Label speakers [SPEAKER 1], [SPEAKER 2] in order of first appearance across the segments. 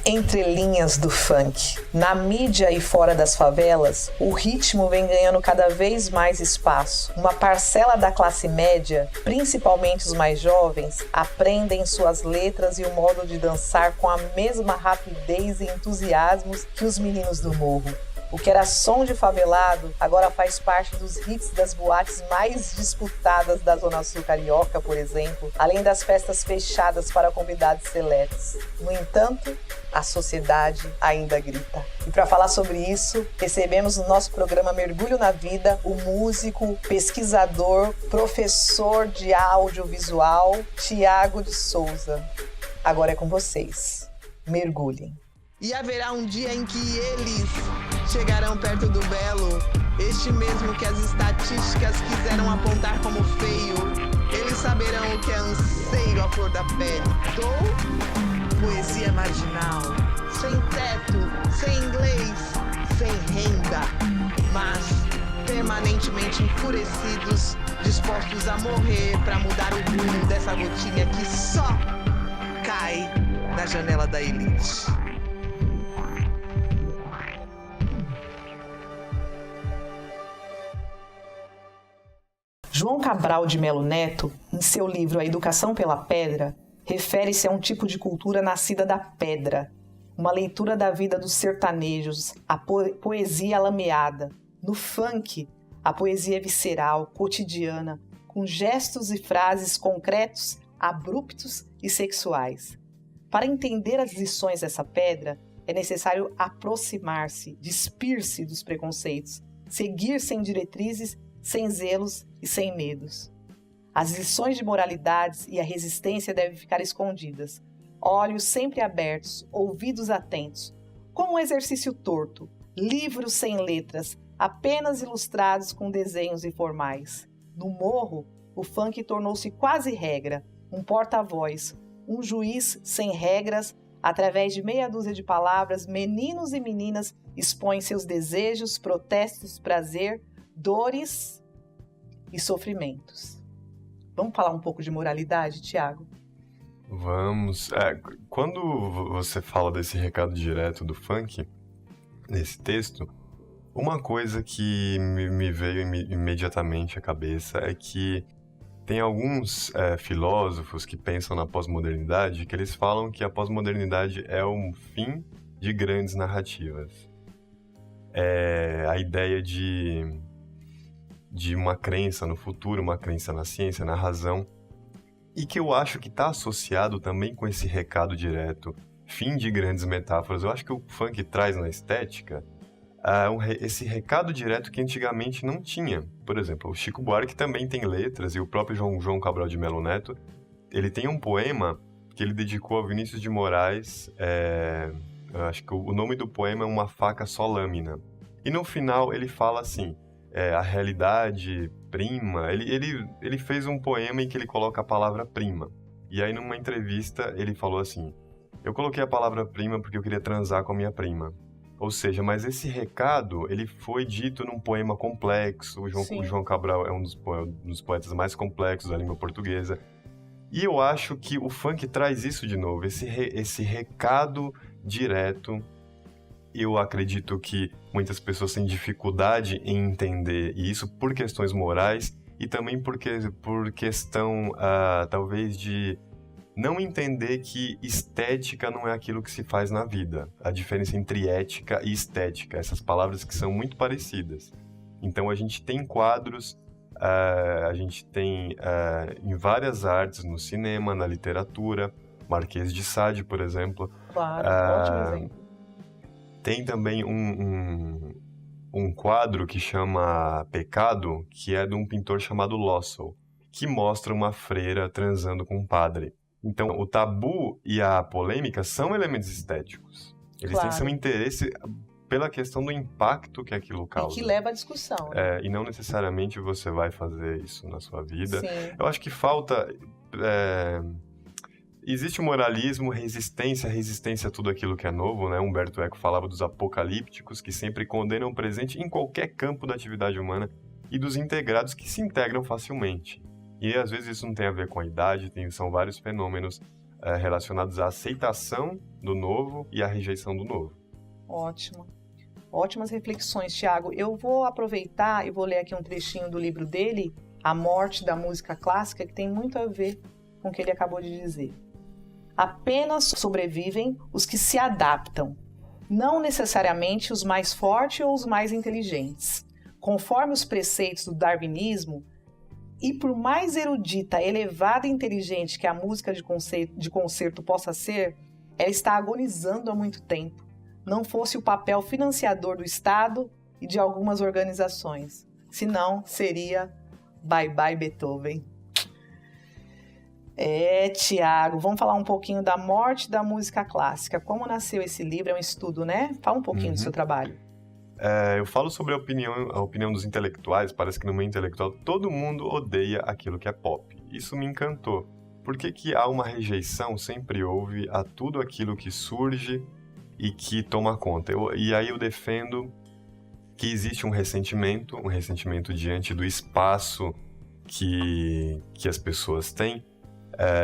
[SPEAKER 1] Entrelinhas do funk. Na mídia e fora das favelas, o ritmo vem ganhando cada vez mais espaço. Uma parcela da classe média, principalmente os mais jovens, aprendem suas letras e o modo de dançar com a mesma rapidez e entusiasmos que os meninos do morro. O que era som de favelado agora faz parte dos hits das boates mais disputadas da Zona Sul Carioca, por exemplo, além das festas fechadas para convidados seletos. No entanto, a sociedade ainda grita. E para falar sobre isso, recebemos no nosso programa Mergulho na Vida o músico, pesquisador, professor de audiovisual, Thiago de Souza. Agora é com vocês. Mergulhem.
[SPEAKER 2] E haverá um dia em que eles chegarão perto do belo, este mesmo que as estatísticas quiseram apontar como feio. Eles saberão o que é anseio à flor da pele. Sou poesia marginal, sem teto, sem inglês, sem renda, mas permanentemente enfurecidos, dispostos a morrer para mudar o rumo dessa gotinha que só cai na janela da elite.
[SPEAKER 1] João Cabral de Melo Neto, em seu livro A Educação pela Pedra, refere-se a um tipo de cultura nascida da pedra, uma leitura da vida dos sertanejos, a poesia lameada. No funk, a poesia é visceral, cotidiana, com gestos e frases concretos, abruptos e sexuais. Para entender as lições dessa pedra, é necessário aproximar-se, despir-se dos preconceitos, seguir sem diretrizes, sem zelos e sem medos. As lições de moralidades e a resistência devem ficar escondidas, olhos sempre abertos, ouvidos atentos, como um exercício torto, livros sem letras, apenas ilustrados com desenhos informais. No morro, o funk tornou-se quase regra, um porta-voz, um juiz sem regras. Através de meia dúzia de palavras, meninos e meninas expõem seus desejos, protestos, prazer, dores e sofrimentos. Vamos falar um pouco de moralidade, Thiago?
[SPEAKER 3] Vamos. Quando você fala desse recado direto do funk, nesse texto, uma coisa que me veio imediatamente à cabeça é que tem alguns filósofos que pensam na pós-modernidade, que eles falam que a pós-modernidade é um fim de grandes narrativas. A ideia de uma crença no futuro, uma crença na ciência, na razão, e que eu acho que está associado também com esse recado direto, fim de grandes metáforas. Eu acho que o funk traz na estética esse recado direto que antigamente não tinha. Por exemplo, o Chico Buarque também tem letras, e o próprio João Cabral de Melo Neto, ele tem um poema que ele dedicou a Vinícius de Moraes, eu acho que o nome do poema é Uma Faca Só Lâmina. E no final ele fala assim, a realidade prima, ele fez um poema em que ele coloca a palavra prima. E aí numa entrevista ele falou assim, eu coloquei a palavra prima porque eu queria transar com a minha prima. Ou seja, mas esse recado, ele foi dito num poema complexo. O João Cabral é um dos poetas mais complexos da língua portuguesa. E eu acho que o funk traz isso de novo, esse recado direto. Eu acredito que muitas pessoas têm dificuldade em entender isso por questões morais e também por questão, talvez, de não entender que estética não é aquilo que se faz na vida. A diferença entre ética e estética, essas palavras que são muito parecidas. Então a gente tem quadros, a gente tem em várias artes, no cinema, na literatura, Marquês de Sade, por exemplo.
[SPEAKER 1] Claro, ótimo exemplo.
[SPEAKER 3] Tem também um quadro que chama Pecado, que é de um pintor chamado Lossell, que mostra uma freira transando com um padre. Então, o tabu e a polêmica são elementos estéticos. Eles têm seu interesse pela questão do impacto que aquilo causa.
[SPEAKER 1] E que leva à discussão. Né?
[SPEAKER 3] E não necessariamente você vai fazer isso na sua vida.
[SPEAKER 1] Sim.
[SPEAKER 3] Eu acho que falta... Existe o moralismo, resistência a tudo aquilo que é novo, né? Humberto Eco falava dos apocalípticos, que sempre condenam o presente em qualquer campo da atividade humana, e dos integrados, que se integram facilmente. E às vezes isso não tem a ver com a idade, são vários fenômenos relacionados à aceitação do novo e à rejeição do novo.
[SPEAKER 1] Ótimo. Ótimas reflexões, Thiago. Eu vou aproveitar e vou ler aqui um trechinho do livro dele, A Morte da Música Clássica, que tem muito a ver com o que ele acabou de dizer. Apenas sobrevivem os que se adaptam, não necessariamente os mais fortes ou os mais inteligentes. Conforme os preceitos do darwinismo, e por mais erudita, elevada e inteligente que a música de concerto possa ser, ela está agonizando há muito tempo. Não fosse o papel financiador do Estado e de algumas organizações. Senão, seria bye bye Beethoven. Tiago, vamos falar um pouquinho da morte da música clássica. Como nasceu esse livro? É um estudo, né? Fala um pouquinho do seu trabalho.
[SPEAKER 3] Eu falo sobre a opinião dos intelectuais. Parece que no meio intelectual todo mundo odeia aquilo que é pop. Isso me encantou. Por que há uma rejeição? Sempre houve a tudo aquilo que surge e que toma conta. E aí eu defendo que existe um ressentimento diante do espaço que as pessoas têm.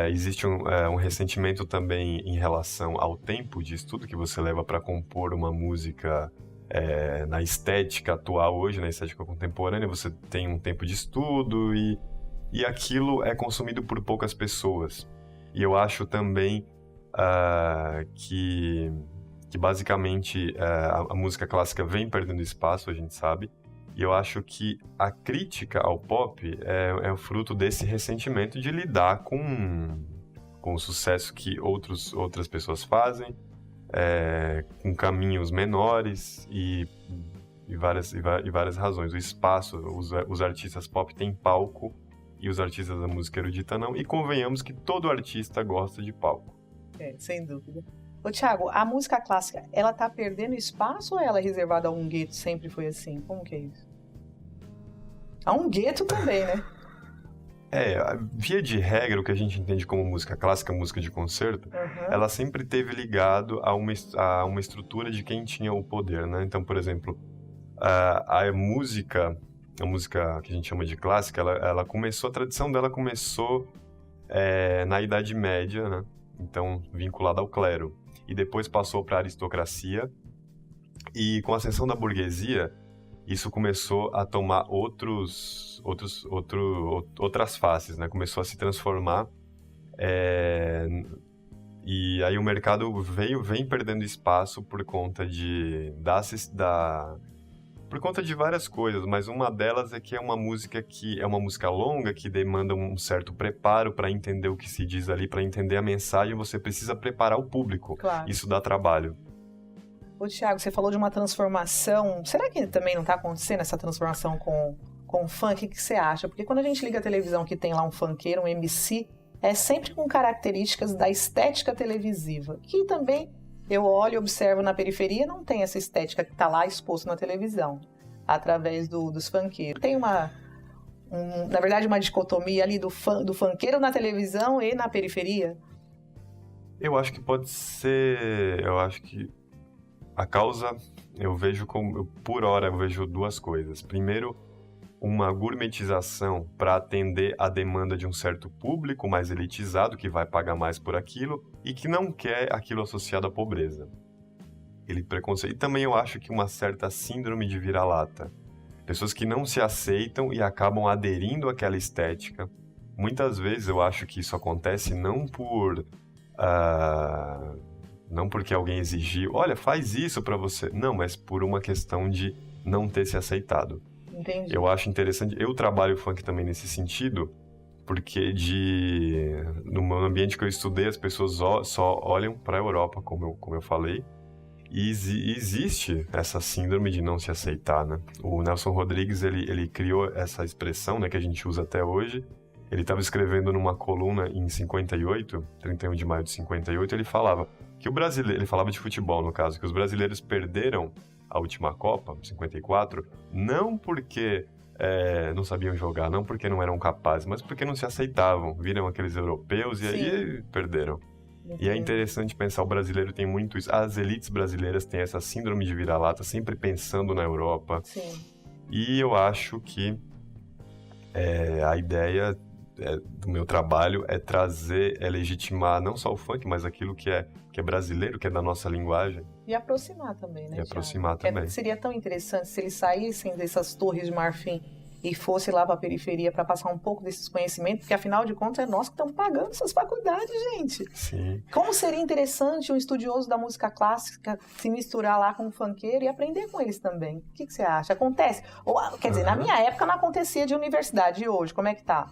[SPEAKER 3] Existe um ressentimento também em relação ao tempo de estudo que você leva para compor uma música na estética atual hoje, na estética contemporânea. Você tem um tempo de estudo e aquilo é consumido por poucas pessoas. E eu acho também que basicamente a música clássica vem perdendo espaço, a gente sabe, e eu acho que a crítica ao pop é o fruto desse ressentimento de lidar com o sucesso que outras pessoas fazem, com caminhos menores e várias razões. O espaço, os artistas pop têm palco e os artistas da música erudita não, e convenhamos que todo artista gosta de palco.
[SPEAKER 1] Sem dúvida. Ô, Thiago, a música clássica, ela tá perdendo espaço ou ela é reservada a um gueto? Sempre foi assim? Como que é isso? A um gueto também, né?
[SPEAKER 3] Via de regra, o que a gente entende como música clássica, música de concerto, ela sempre teve ligado a uma estrutura de quem tinha o poder, né? Então, por exemplo, a música que a gente chama de clássica, a tradição dela começou na Idade Média, né? Então, vinculada ao clero. E depois passou para a aristocracia, e com a ascensão da burguesia, isso começou a tomar outras faces, né? Começou a se transformar, e aí o mercado vem perdendo espaço por conta de várias coisas, mas uma delas é que é uma música longa, que demanda um certo preparo para entender o que se diz ali, para entender a mensagem, você precisa preparar o público.
[SPEAKER 1] Claro.
[SPEAKER 3] Isso dá trabalho.
[SPEAKER 1] Ô, Thiago, você falou de uma transformação. Será que também não está acontecendo essa transformação com o funk? O que você acha? Porque quando a gente liga a televisão que tem lá um funkeiro, um MC, é sempre com características da estética televisiva, que também eu olho e observo na periferia, não tem essa estética que está lá exposta na televisão, através dos funkeiros. Tem na verdade, uma dicotomia ali do funkeiro na televisão e na periferia?
[SPEAKER 3] Eu acho que pode ser... Eu acho que a causa, por hora, eu vejo duas coisas. Primeiro, uma gourmetização para atender a demanda de um certo público mais elitizado, que vai pagar mais por aquilo e que não quer aquilo associado à pobreza. Preconceito. E também eu acho que uma certa síndrome de vira-lata. Pessoas que não se aceitam e acabam aderindo àquela estética. Muitas vezes eu acho que isso acontece não porque alguém exigiu, olha, faz isso pra você. Não, mas por uma questão de não ter se aceitado.
[SPEAKER 1] Entendi.
[SPEAKER 3] Eu acho interessante. Eu trabalho funk também nesse sentido, porque no ambiente que eu estudei, as pessoas só olham pra Europa, como eu falei. E existe essa síndrome de não se aceitar, né? O Nelson Rodrigues, ele criou essa expressão, né, que a gente usa até hoje. Ele estava escrevendo numa coluna em 58, 31 de maio de 58, ele falava que ele falava de futebol, no caso, que os brasileiros perderam a última Copa, 54, não porque não sabiam jogar, não porque não eram capazes, mas porque não se aceitavam, viram aqueles europeus e aí perderam. E é interessante pensar, o brasileiro tem muito isso, as elites brasileiras têm essa síndrome de vira-lata, sempre pensando na Europa.
[SPEAKER 1] Sim.
[SPEAKER 3] E eu acho que a ideia do meu trabalho é trazer, é legitimar não só o funk, mas aquilo que é brasileiro, que é da nossa linguagem.
[SPEAKER 1] E aproximar também, né,
[SPEAKER 3] E aproximar também.
[SPEAKER 1] Seria tão interessante se eles saíssem dessas torres de marfim e fosse lá para a periferia para passar um pouco desses conhecimentos, porque afinal de contas é nós que estamos pagando essas faculdades, gente.
[SPEAKER 3] Sim.
[SPEAKER 1] Como seria interessante um estudioso da música clássica se misturar lá com um funkeiro e aprender com eles também? O que você acha? Acontece? Ou, quer dizer, na minha época não acontecia de universidade, e hoje, como é que tá?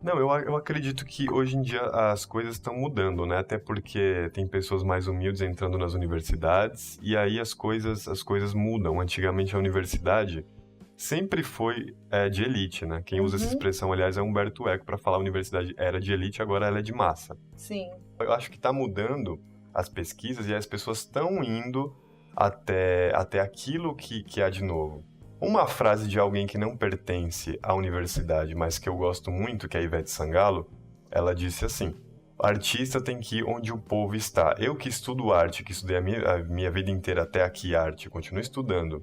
[SPEAKER 3] Não, eu acredito que hoje em dia as coisas estão mudando, né? Até porque tem pessoas mais humildes entrando nas universidades e aí as coisas mudam. Antigamente a universidade sempre foi de elite, né? Quem usa essa expressão, aliás, é Humberto Eco para falar a universidade era de elite, agora ela é de massa.
[SPEAKER 1] Sim.
[SPEAKER 3] Eu acho que está mudando as pesquisas e as pessoas estão indo até aquilo que há de novo. Uma frase de alguém que não pertence à universidade, mas que eu gosto muito, que é a Ivete Sangalo, ela disse assim: o artista tem que ir onde o povo está. Eu que estudo arte, que estudei a minha vida inteira até aqui arte, continuo estudando,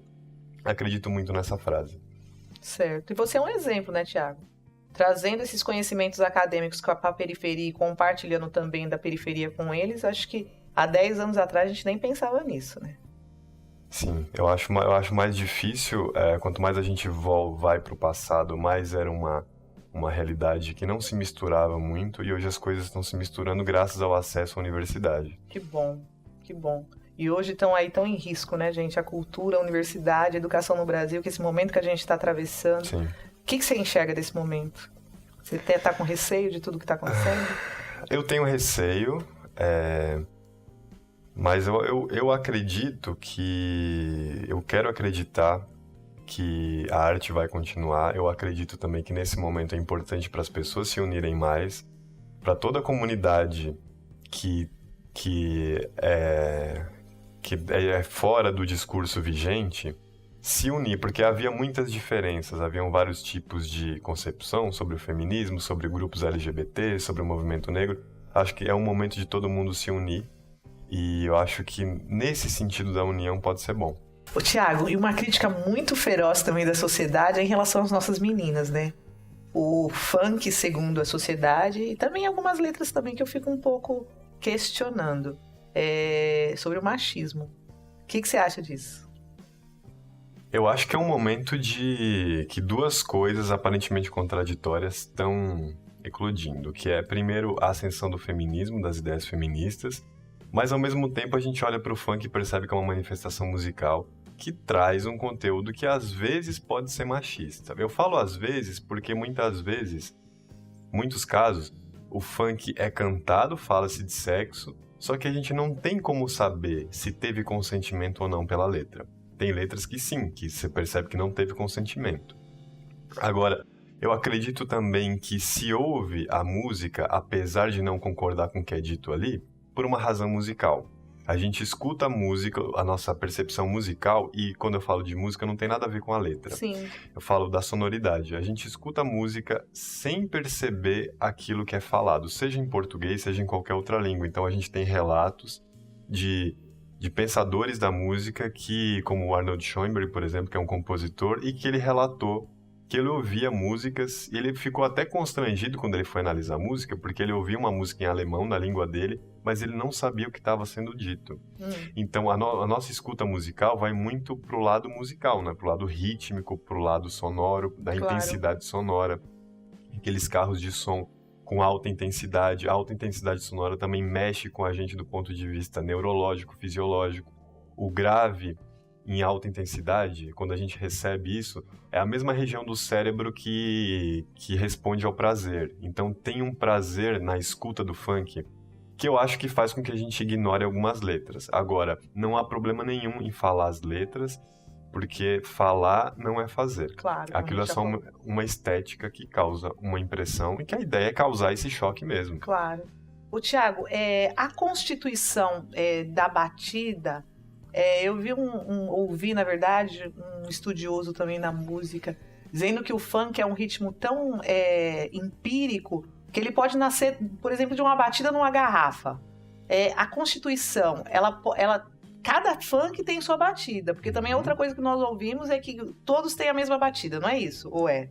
[SPEAKER 3] acredito muito nessa frase.
[SPEAKER 1] Certo. E você é um exemplo, né, Thiago? Trazendo esses conhecimentos acadêmicos para a periferia e compartilhando também da periferia com eles, acho que há 10 anos atrás a gente nem pensava nisso, né?
[SPEAKER 3] Sim, eu acho mais difícil, quanto mais a gente vai para o passado, mais era uma realidade que não se misturava muito e hoje as coisas estão se misturando graças ao acesso à universidade.
[SPEAKER 1] Que bom, que bom. E hoje estão aí tão em risco, né, gente? A cultura, a universidade, a educação no Brasil, que esse momento que a gente está atravessando.
[SPEAKER 3] Sim.
[SPEAKER 1] O que você enxerga desse momento? Você está com receio de tudo que está acontecendo?
[SPEAKER 3] Eu tenho receio, mas eu acredito que... Eu quero acreditar que a arte vai continuar. Eu acredito também que nesse momento é importante para as pessoas se unirem mais, para toda a comunidade que é fora do discurso vigente, se unir, porque havia muitas diferenças, haviam vários tipos de concepção sobre o feminismo, sobre grupos LGBT, sobre o movimento negro. Acho que é um momento de todo mundo se unir e eu acho que nesse sentido da união pode ser bom.
[SPEAKER 1] Ô, Thiago, e uma crítica muito feroz também da sociedade é em relação às nossas meninas, né? O funk segundo a sociedade e também algumas letras também que eu fico um pouco questionando sobre o machismo. O que você acha disso?
[SPEAKER 3] Eu acho que é um momento de que duas coisas aparentemente contraditórias estão eclodindo, que é, primeiro, a ascensão do feminismo, das ideias feministas, mas ao mesmo tempo a gente olha para o funk e percebe que é uma manifestação musical que traz um conteúdo que às vezes pode ser machista. Eu falo às vezes porque muitas vezes, muitos casos, o funk é cantado, fala-se de sexo, só que a gente não tem como saber se teve consentimento ou não pela letra. Tem letras que sim, que você percebe que não teve consentimento. Agora, eu acredito também que se ouve a música, apesar de não concordar com o que é dito ali, por uma razão musical. A gente escuta a música, a nossa percepção musical, e quando eu falo de música não tem nada a ver com a letra.
[SPEAKER 1] Sim.
[SPEAKER 3] Eu falo da sonoridade. A gente escuta a música sem perceber aquilo que é falado, seja em português, seja em qualquer outra língua. Então a gente tem relatos de pensadores da música que, como o Arnold Schoenberg, por exemplo, que é um compositor, e que ele relatou que ele ouvia músicas, e ele ficou até constrangido quando ele foi analisar a música, porque ele ouvia uma música em alemão, na língua dele, mas ele não sabia o que estava sendo dito. Então, a nossa escuta musical vai muito pro lado musical, né? Pro lado rítmico, pro lado sonoro, da intensidade sonora. Aqueles carros de som com alta intensidade. A alta intensidade sonora também mexe com a gente do ponto de vista neurológico, fisiológico. O grave em alta intensidade, quando a gente recebe isso, é a mesma região do cérebro que responde ao prazer. Então tem um prazer na escuta do funk que eu acho que faz com que a gente ignore algumas letras. Agora, não há problema nenhum em falar as letras, porque falar não é fazer.
[SPEAKER 1] Claro.
[SPEAKER 3] Aquilo é só uma estética que causa uma impressão e que a ideia é causar esse choque mesmo.
[SPEAKER 1] Claro. O Thiago, a constituição da batida, eu ouvi, na verdade, um estudioso também da música, dizendo que o funk é um ritmo tão empírico que ele pode nascer, por exemplo, de uma batida numa garrafa. A constituição, cada funk tem sua batida, porque também outra coisa que nós ouvimos é que todos têm a mesma batida, não é isso? Ou é?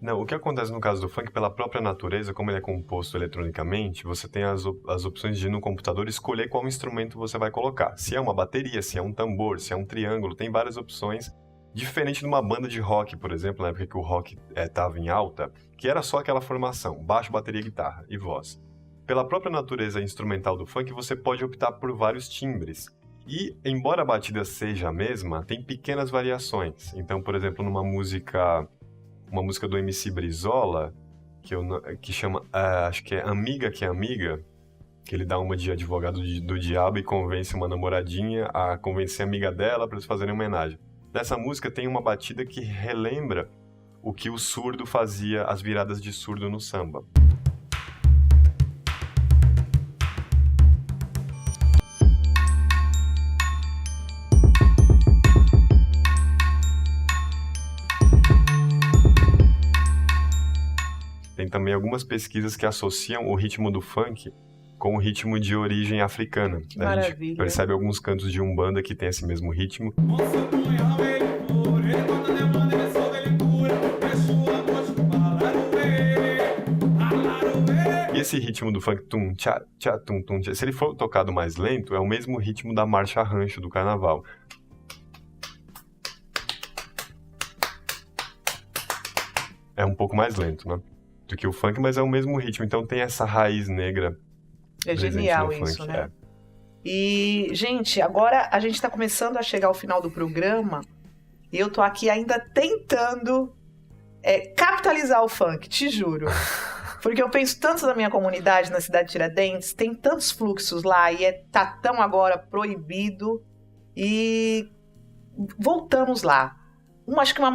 [SPEAKER 3] Não, o que acontece no caso do funk, pela própria natureza, como ele é composto eletronicamente, você tem as opções de, no computador, escolher qual instrumento você vai colocar. Se é uma bateria, se é um tambor, se é um triângulo, tem várias opções. Diferente de uma banda de rock, por exemplo, na época que o rock estava em alta, que era só aquela formação, baixo, bateria, guitarra e voz. Pela própria natureza instrumental do funk, você pode optar por vários timbres. E, embora a batida seja a mesma, tem pequenas variações. Então, por exemplo, numa música do MC Brizola, que chama, acho que é Amiga que é Amiga, que ele dá uma de advogado do diabo e convence uma namoradinha a convencer a amiga dela para eles fazerem homenagem. Dessa música tem uma batida que relembra o que o surdo fazia, as viradas de surdo no samba. Tem também algumas pesquisas que associam o ritmo do funk com o ritmo de origem africana.
[SPEAKER 1] Que
[SPEAKER 3] A
[SPEAKER 1] maravilha.
[SPEAKER 3] gente percebe alguns cantos de Umbanda que tem esse mesmo ritmo. E esse ritmo do funk, tum, tchá, tchá, tum, tum, tchá, se ele for tocado mais lento, é o mesmo ritmo da marcha rancho do carnaval. É um pouco mais lento, né? Do que o funk, mas é o mesmo ritmo. Então tem essa raiz negra.
[SPEAKER 1] É
[SPEAKER 3] presente
[SPEAKER 1] genial
[SPEAKER 3] no
[SPEAKER 1] isso,
[SPEAKER 3] funk,
[SPEAKER 1] né? E, gente, agora a gente tá começando a chegar ao final do programa e eu tô aqui ainda tentando capitalizar o funk, te juro. Porque eu penso tanto na minha comunidade, na cidade de Tiradentes, tem tantos fluxos lá e tá tão agora proibido. E voltamos lá. Acho que uma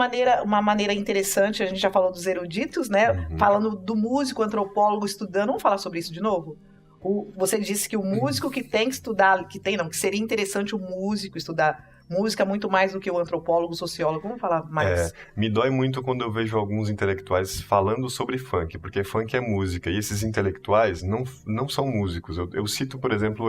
[SPEAKER 1] maneira interessante, a gente já falou dos eruditos, né?
[SPEAKER 3] Uhum.
[SPEAKER 1] Falando do músico, antropólogo, estudando. Vamos falar sobre isso de novo? Você disse que o músico que tem que estudar, que seria interessante o músico estudar música muito mais do que o antropólogo, o sociólogo. Vamos falar mais?
[SPEAKER 3] Me dói muito quando eu vejo alguns intelectuais falando sobre funk, porque funk é música, e esses intelectuais não são músicos. Eu cito, por exemplo,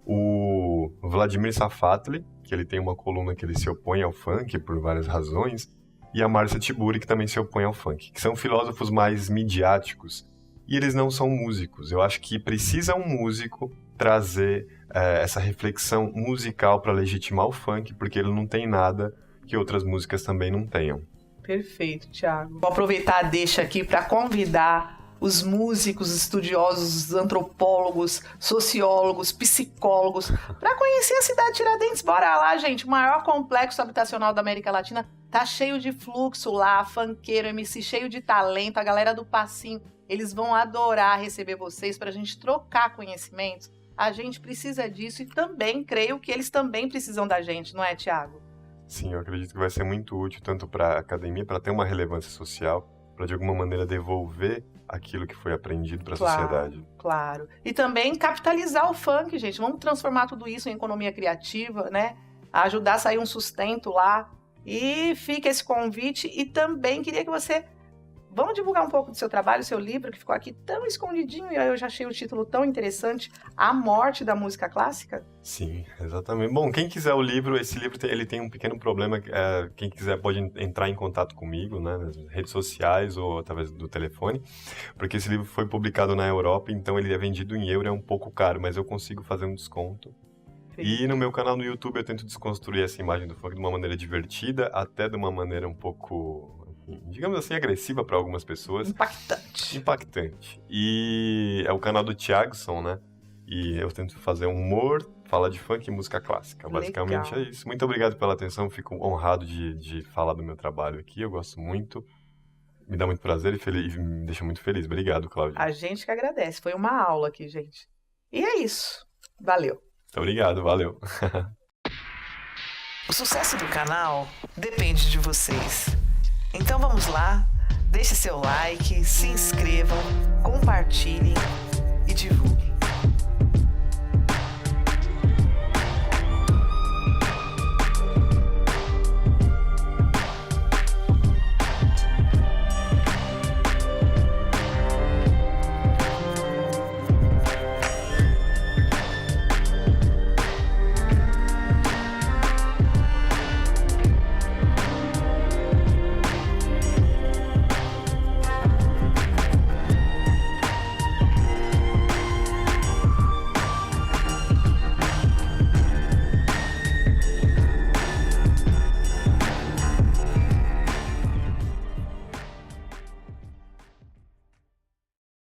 [SPEAKER 3] o Vladimir Safatli, que ele tem uma coluna que ele se opõe ao funk por várias razões, e a Márcia Tiburi, que também se opõe ao funk, que são filósofos mais midiáticos, e eles não são músicos. Eu acho que precisa um músico trazer essa reflexão musical para legitimar o funk, porque ele não tem nada que outras músicas também não tenham.
[SPEAKER 1] Perfeito, Thiago. Vou aproveitar a deixa aqui para convidar os músicos, estudiosos, antropólogos, sociólogos, psicólogos, para conhecer a cidade de Tiradentes. Bora lá, gente. O maior complexo habitacional da América Latina tá cheio de fluxo lá, funkeiro, MC cheio de talento, a galera do passinho. Eles vão adorar receber vocês para a gente trocar conhecimentos. A gente precisa disso e também creio que eles também precisam da gente, não é, Thiago?
[SPEAKER 3] Sim, eu acredito que vai ser muito útil tanto para a academia, para ter uma relevância social, para de alguma maneira devolver aquilo que foi aprendido para a sociedade.
[SPEAKER 1] Claro. E também capitalizar o funk, gente. Vamos transformar tudo isso em economia criativa, né? Ajudar a sair um sustento lá. E fica esse convite. E também queria que você... Vamos divulgar um pouco do seu trabalho, seu livro, que ficou aqui tão escondidinho, e eu já achei o título tão interessante, A Morte da Música Clássica?
[SPEAKER 3] Sim, exatamente. Bom, quem quiser o livro, esse livro ele tem um pequeno problema, quem quiser pode entrar em contato comigo, né, nas redes sociais ou através do telefone, porque esse livro foi publicado na Europa, então ele é vendido em euro, é um pouco caro, mas eu consigo fazer um desconto. E no meu canal no YouTube eu tento desconstruir essa imagem do funk de uma maneira divertida, até de uma maneira um pouco... digamos assim, agressiva para algumas pessoas. Impactante. E é o canal do Thiagson, né? E eu tento fazer humor, falar de funk e música clássica. Basicamente é isso. Muito obrigado pela atenção. Fico honrado de falar do meu trabalho aqui. Eu gosto muito. Me dá muito prazer e me deixa muito feliz. Obrigado, Cláudia.
[SPEAKER 1] A gente que agradece. Foi uma aula aqui, gente. E é isso. Valeu.
[SPEAKER 3] Muito obrigado. Valeu.
[SPEAKER 1] O sucesso do canal depende de vocês. Então vamos lá, deixe seu like, se inscrevam, compartilhem